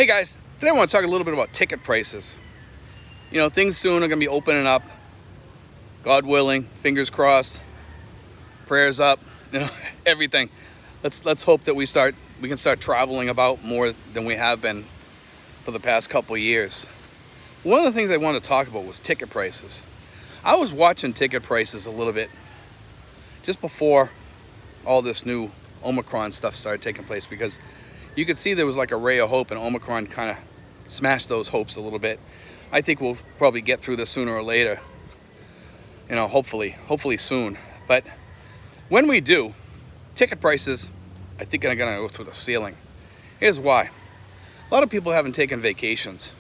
Hey guys, today I want to talk a little bit about ticket prices. You know, things soon are going to be opening up. God willing, fingers crossed, prayers up, you know, everything. Let's hope that we can start traveling about more than we have been for the past couple of years. One of the things I wanted to talk about was ticket prices. I was watching ticket prices a little bit just before all this new Omicron stuff started taking place, because you could see there was like a ray of hope, and Omicron kind of smashed those hopes a little bit. I think we'll probably get through this sooner or later, you know, hopefully soon. But when we do, ticket prices, I think, are gonna go through the ceiling. Here's why. A lot of people haven't taken vacations.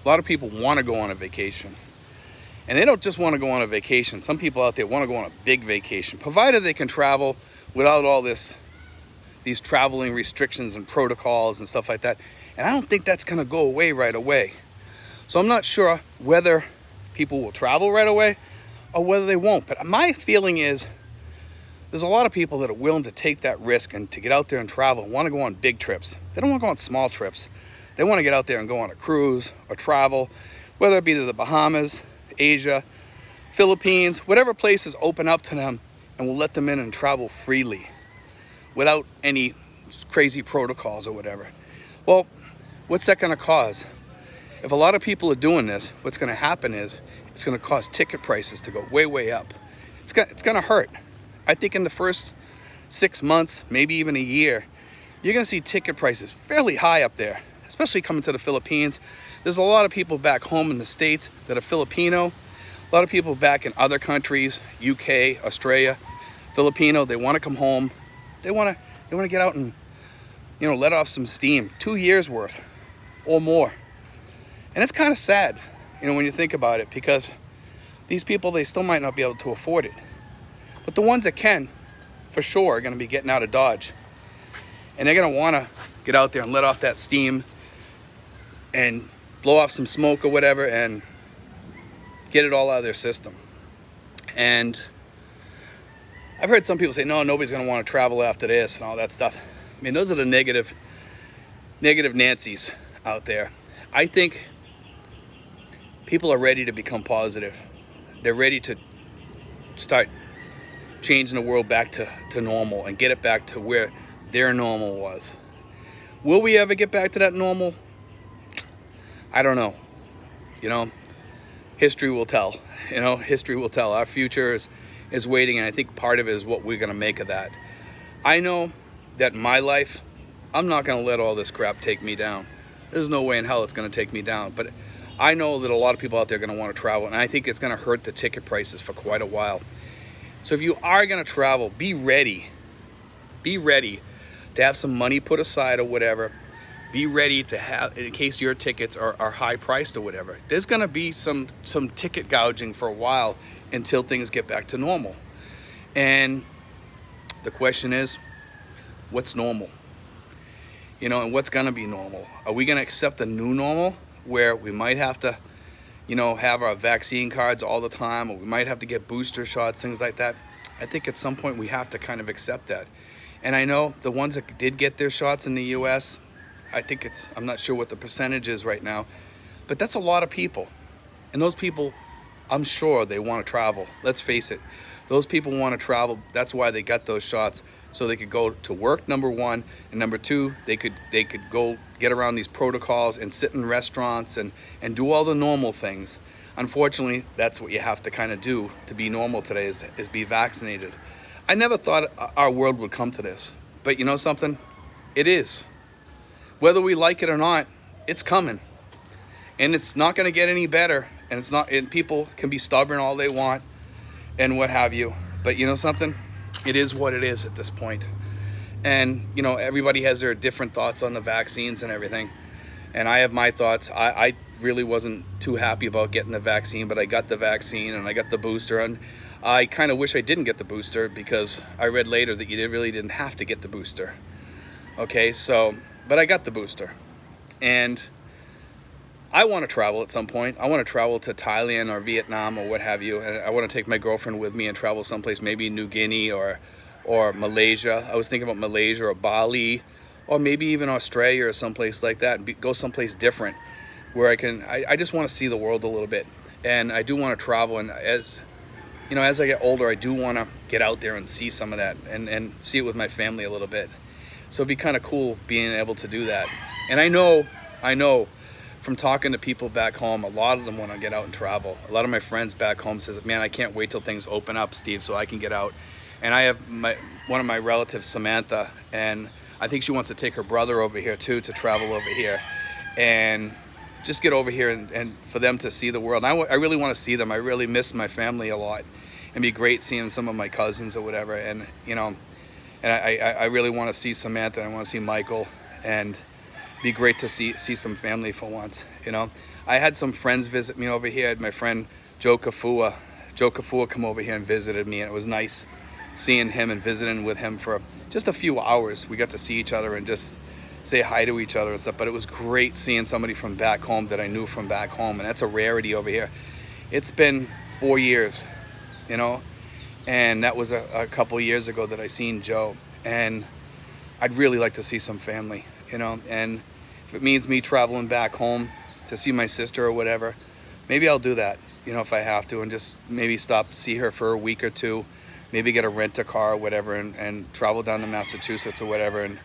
A lot of people want to go on a vacation. And they don't just want to go on a vacation. Some people out there want to go on a big vacation, provided they can travel without all these traveling restrictions and protocols and stuff like that. And I don't think that's going to go away right away. So I'm not sure whether people will travel right away or whether they won't. But my feeling is there's a lot of people that are willing to take that risk and to get out there and travel and want to go on big trips. They don't want to go on small trips. They want to get out there and go on a cruise or travel, whether it be to the Bahamas, Asia, Philippines, whatever places open up to them and will let them in and travel freely without any crazy protocols or whatever. Well, what's that going to cause? If a lot of people are doing this, what's going to happen is it's going to cause ticket prices to go way up. It's going to hurt. I think in the first 6 months, maybe even a year, you're going to see ticket prices fairly high up there, especially coming to the Philippines. There's a lot of people back home in the States that are Filipino. A lot of people back in other countries, UK, Australia, Filipino. They want to come home. They want to get out and, you know, let off some steam. 2 years worth or more. And it's kind of sad, you know, when you think about it, because these people, they still might not be able to afford it. But the ones that can, for sure, are going to be getting out of Dodge. And they're going to want to get out there and let off that steam and blow off some smoke or whatever and get it all out of their system. And I've heard some people say, no, nobody's going to want to travel after this and all that stuff. I mean, those are the negative Nancy's out there. I think people are ready to become positive. They're ready to start changing the world back to normal and get it back to where their normal was. Will we ever get back to that normal? I don't know. You know, history will tell. You know, history will tell. Our future is waiting, and I think part of it is what we're going to make of that. I know that in my life, I'm not going to let all this crap take me down. There's no way in hell it's going to take me down. But I know that a lot of people out there are going to want to travel, and I think it's going to hurt the ticket prices for quite a while. So if you are going to travel, be ready. Be ready to have some money put aside or whatever. Be ready to have, in case your tickets are high priced or whatever. There's going to be some ticket gouging for a while until things get back to normal. And the question is, what's normal? You know, and what's going to be normal? Are we going to accept the new normal where we might have to, you know, have our vaccine cards all the time, or we might have to get booster shots, things like that? I think at some point we have to kind of accept that. And I know the ones that did get their shots in the US, I'm not sure what the percentage is right now, but that's a lot of people. And those people, I'm sure they want to travel. Let's face it. Those people want to travel. That's why they got those shots, so they could go to work, number one, and number two, they could go get around these protocols and sit in restaurants and do all the normal things. Unfortunately, that's what you have to kind of do to be normal today, is be vaccinated. I never thought our world would come to this, but you know something? It is. Whether we like it or not, it's coming. And it's not going to get any better. And people can be stubborn all they want and what have you. But you know something? It is what it is at this point. And, you know, everybody has their different thoughts on the vaccines and everything. And I have my thoughts. I really wasn't too happy about getting the vaccine, but I got the vaccine and I got the booster. And I kind of wish I didn't get the booster, because I read later that you really didn't have to get the booster. Okay, so, but I got the booster. And I want to travel at some point. I want to travel to Thailand or Vietnam or what have you. And I want to take my girlfriend with me and travel someplace, maybe New Guinea or Malaysia. I was thinking about Malaysia or Bali or maybe even Australia or someplace like that, and go someplace different where I just want to see the world a little bit. And I do want to travel, and as you know, as I get older, I do want to get out there and see some of that, and see it with my family a little bit. So it'd be kind of cool being able to do that. And I know from talking to people back home, a lot of them want to get out and travel. A lot of my friends back home says, man, I can't wait till things open up, Steve, so I can get out. And I have one of my relatives, Samantha, and I think she wants to take her brother over here too, to travel over here and just get over here and for them to see the world. I really want to see them. I really miss my family a lot. It'd be great seeing some of my cousins or whatever. And you know, and I really want to see Samantha. I want to see Michael, and be great to see some family for once. You know, I had some friends visit me over here. I had my friend Joe Kafua come over here and visited me, and it was nice seeing him and visiting with him for just a few hours. We got to see each other and just say hi to each other and stuff. But it was great seeing somebody from back home that I knew from back home, and that's a rarity over here. It's been 4 years, you know, and that was a couple years ago that I seen Joe, and I'd really like to see some family, you know. And if it means me traveling back home to see my sister or whatever, maybe I'll do that, you know, if I have to, and just maybe stop, see her for a week or two, maybe get a rent-a-car or whatever, and travel down to Massachusetts or whatever, and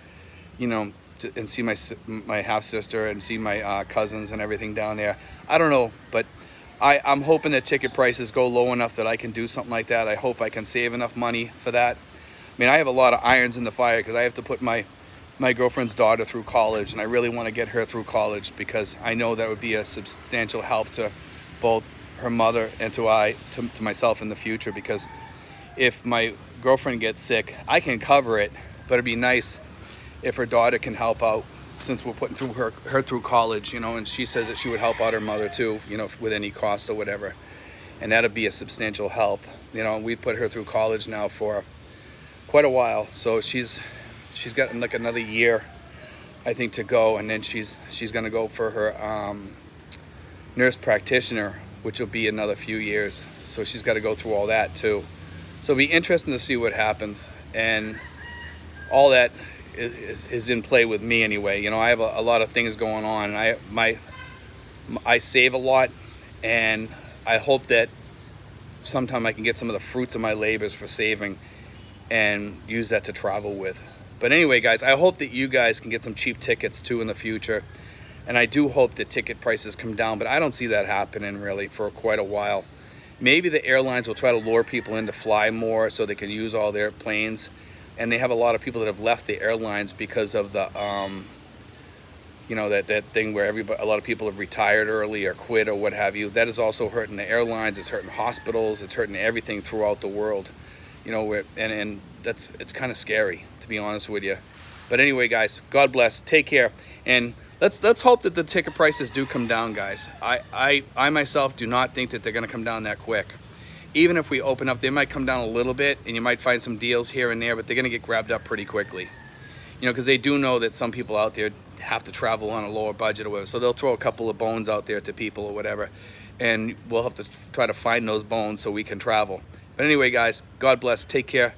you know, and see my half-sister and see my cousins and everything down there. I don't know, but I'm hoping that ticket prices go low enough that I can do something like that. I hope I can save enough money for that. I mean, I have a lot of irons in the fire because I have to put my girlfriend's daughter through college, and I really want to get her through college because I know that would be a substantial help to both her mother and to myself in the future. Because if my girlfriend gets sick, I can cover it, but it'd be nice if her daughter can help out, since we're putting through her through college, you know. And she says that she would help out her mother too, you know, with any cost or whatever, and that'd be a substantial help, you know. We put her through college now for quite a while, so she's got like another year, I think, to go, and then she's gonna go for her nurse practitioner, which will be another few years. So she's got to go through all that too. So it'll be interesting to see what happens, and all that is in play with me anyway. You know, I have a lot of things going on, and I save a lot, and I hope that sometime I can get some of the fruits of my labors for saving and use that to travel with. But anyway, guys, I hope that you guys can get some cheap tickets too in the future, and I do hope that ticket prices come down, but I don't see that happening really for quite a while. Maybe the airlines will try to lure people in to fly more so they can use all their planes. And they have a lot of people that have left the airlines because of the, you know, that thing where a lot of people have retired early or quit or what have you. That is also hurting the airlines. It's hurting hospitals. It's hurting everything throughout the world. You know, and it's kind of scary, to be honest with you. But anyway, guys, God bless. Take care, and let's hope that the ticket prices do come down, guys. I myself do not think that they're going to come down that quick. Even if we open up, they might come down a little bit, and you might find some deals here and there, but they're going to get grabbed up pretty quickly. You know, because they do know that some people out there have to travel on a lower budget or whatever, so they'll throw a couple of bones out there to people or whatever, and we'll have to try to find those bones so we can travel. But anyway, guys, God bless. Take care.